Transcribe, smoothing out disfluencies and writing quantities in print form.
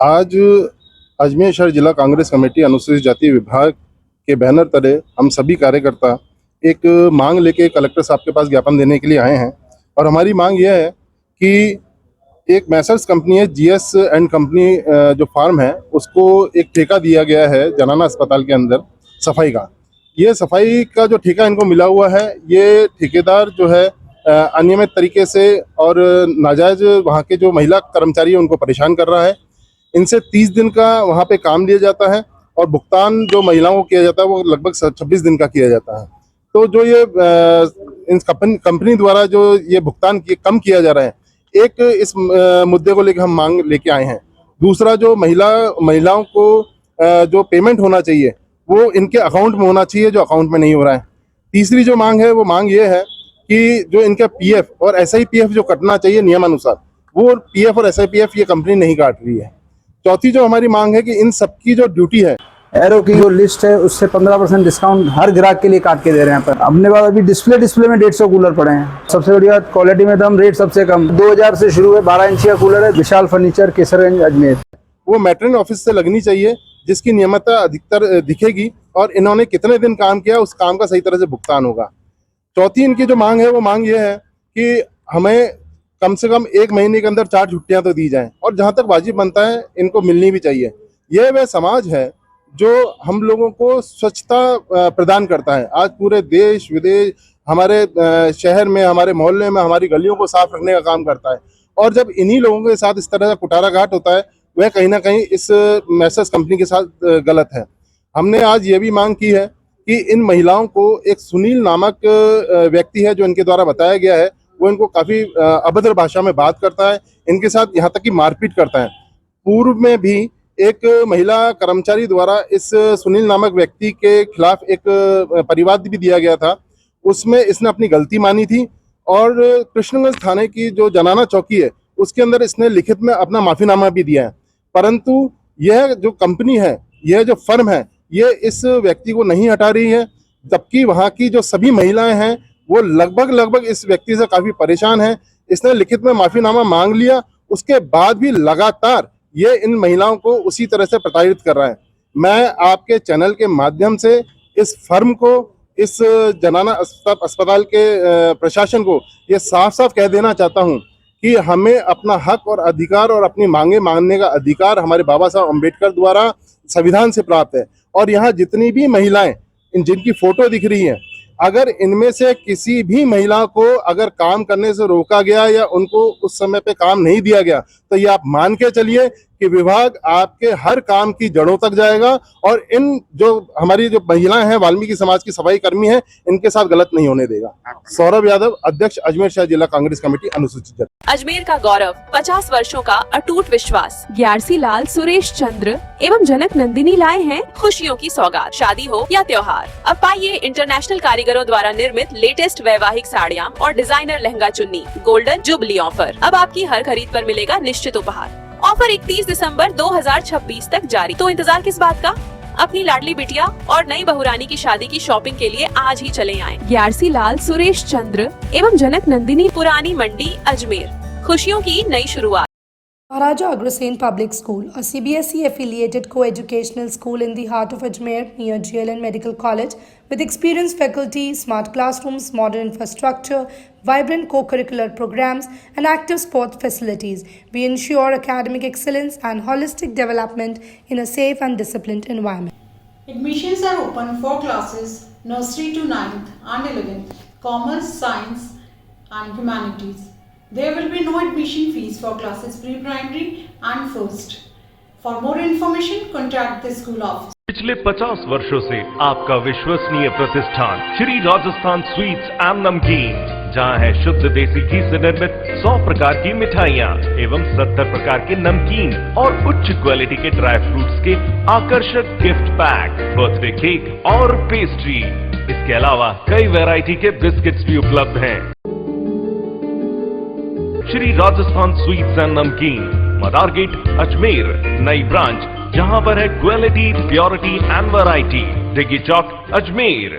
आज अजमेर शहर जिला कांग्रेस कमेटी अनुसूचित जाति विभाग के बैनर तले हम सभी कार्यकर्ता एक मांग लेके कलेक्टर साहब के पास ज्ञापन देने के लिए आए हैं। और हमारी मांग यह है कि एक मैसर्स कंपनी है जीएस एंड कंपनी जो फार्म है उसको एक ठेका दिया गया है जनाना अस्पताल के अंदर सफाई का। ये सफाई का जो ठेका इनको मिला हुआ है, ये ठेकेदार जो है अनियमित तरीके से और नाजायज वहाँ के जो महिला कर्मचारी है उनको परेशान कर रहा है। इनसे 30 दिन का वहाँ पे काम लिया जाता है और भुगतान जो महिलाओं को किया जाता है वो लगभग 26 दिन का किया जाता है। तो जो ये इन कंपनी द्वारा जो ये भुगतान कम किया जा रहा है, एक इस मुद्दे को लेकर हम मांग लेके आए हैं। दूसरा, जो महिलाओं को जो पेमेंट होना चाहिए वो इनके अकाउंट में होना चाहिए, जो अकाउंट में नहीं हो रहा है। तीसरी जो मांग है वो मांग ये है कि जो इनका पीएफ और एसआईपीएफ जो कटना चाहिए नियमानुसार, वो पीएफ और एसआईपीएफ ये कंपनी नहीं काट रही है। चौथी जो हमारी मांग है कि इन सबकी जो ड्यूटी है, एरो की जो लिस्ट है उससे 15% डिस्काउंट हर ग्राहक के लिए काट के दे रहे हैं। पर अपने पास अभी डिस्प्ले में 150 कूलर पड़े हैं। सबसे बढ़िया क्वालिटी में दम, रेट सबसे कम 2000 से शुरू है। 12 इंच का कूलर है, विशाल फर्नीचर, केसरगंज, अजमेर। वो मैट्रिन ऑफिस से लगनी चाहिए जिसकी नियमितता अधिकतर दिखेगी और इन्होंने कितने दिन काम किया उस काम का सही तरह से भुगतान होगा। चौथी इनकी जो मांग है वो मांग ये है कि हमें कम से कम 1 महीने के अंदर 4 छुट्टियां तो दी जाएं और जहां तक वाजिब बनता है इनको मिलनी भी चाहिए। यह वह समाज है जो हम लोगों को स्वच्छता प्रदान करता है। आज पूरे देश विदेश हमारे शहर में, हमारे मोहल्ले में, हमारी गलियों को साफ रखने का काम करता है। और जब इन्हीं लोगों के साथ इस तरह का कुटाराघात होता है, वह कहीं ना कहीं इस मैसर्स कंपनी के साथ गलत है। हमने आज ये भी मांग की है कि इन महिलाओं को एक सुनील नामक व्यक्ति है जो इनके द्वारा बताया गया है, वो इनको काफ़ी अभद्र भाषा में बात करता है, इनके साथ यहाँ तक कि मारपीट करता है। पूर्व में भी एक महिला कर्मचारी द्वारा इस सुनील नामक व्यक्ति के खिलाफ एक परिवाद भी दिया गया था, उसमें इसने अपनी गलती मानी थी और कृष्णगंज थाने की जो जनाना चौकी है उसके अंदर इसने लिखित में अपना माफीनामा भी दिया है। परंतु यह जो कंपनी है, यह जो फर्म है, ये इस व्यक्ति को नहीं हटा रही है, जबकि वहाँ की जो सभी महिलाएं हैं वो लगभग इस व्यक्ति से काफी परेशान है। इसने लिखित में माफीनामा मांग लिया, उसके बाद भी लगातार ये इन महिलाओं को उसी तरह से प्रताड़ित कर रहा है। मैं आपके चैनल के माध्यम से इस फर्म को, इस जनाना अस्पताल के प्रशासन को ये साफ साफ कह देना चाहता हूं कि हमें अपना हक और अधिकार और अपनी मांगे मांगने का अधिकार हमारे बाबा साहब अम्बेडकर द्वारा संविधान से प्राप्त है। और यहाँ जितनी भी महिलाएं जिनकी फोटो दिख रही है, अगर इनमें से किसी भी महिला को अगर काम करने से रोका गया या उनको उस समय पे काम नहीं दिया गया, तो ये आप मान के चलिए कि विभाग आपके हर काम की जड़ों तक जाएगा और इन जो हमारी जो महिलाएं हैं, वाल्मीकि समाज की सफाई कर्मी हैं, इनके साथ गलत नहीं होने देगा। सौरभ यादव, अध्यक्ष अजमेर शहर जिला कांग्रेस कमेटी अनुसूचित जाति। अजमेर का गौरव, 50 वर्षों का अटूट विश्वास। ग्यारसी लाल, सुरेश चंद्र एवं जनक नंदिनी लाए हैं खुशियों की सौगात। शादी हो या त्योहार, अब पाइए इंटरनेशनल कारीगरों द्वारा निर्मित लेटेस्ट वैवाहिक साड़ियाँ और डिजाइनर लहंगा चुन्नी। गोल्डन जुबली ऑफर, अब आपकी हर खरीद पर मिलेगा निश्चित उपहार। ऑफर 31 दिसंबर 2026 तक जारी। तो इंतजार किस बात का? अपनी लाडली बिटिया और नई बहुरानी की शादी की शॉपिंग के लिए आज ही चले आएं। ग्यारसी लाल, सुरेश चंद्र एवं जनक नंदिनी, पुरानी मंडी, अजमेर। खुशियों की नई शुरुआत। Maharaja Agrasen Public School, a CBSE affiliated co-educational school in the heart of Ajmer near GLN Medical College, with experienced faculty, smart classrooms, modern infrastructure, vibrant co-curricular programs and active sports facilities. We ensure academic excellence and holistic development in a safe and disciplined environment. Admissions are open for classes nursery to 9th and 11th, commerce, science and humanities. There will be no admission fees for classes pre-primary and first. For more information, contact the school office. पिछले 50 वर्षों से आपका विश्वसनीय प्रतिष्ठान Shri Rajasthan sweets and नमकीन, जहां है शुद्ध देसी घी से निर्मित 100 प्रकार की मिठाइयाँ एवं 70 प्रकार के नमकीन और उच्च क्वालिटी के ड्राई फ्रूट्स के आकर्षक गिफ्ट पैक, बर्थडे केक और पेस्ट्री। इसके अलावा कई वैरायटी के बिस्किट्स भी उपलब्ध हैं। श्री राजस्थान स्वीट्स एंड नमकीन, मदार गेट, अजमेर। नई ब्रांच जहां पर है quality, purity and variety, Diggi Chowk, Ajmer.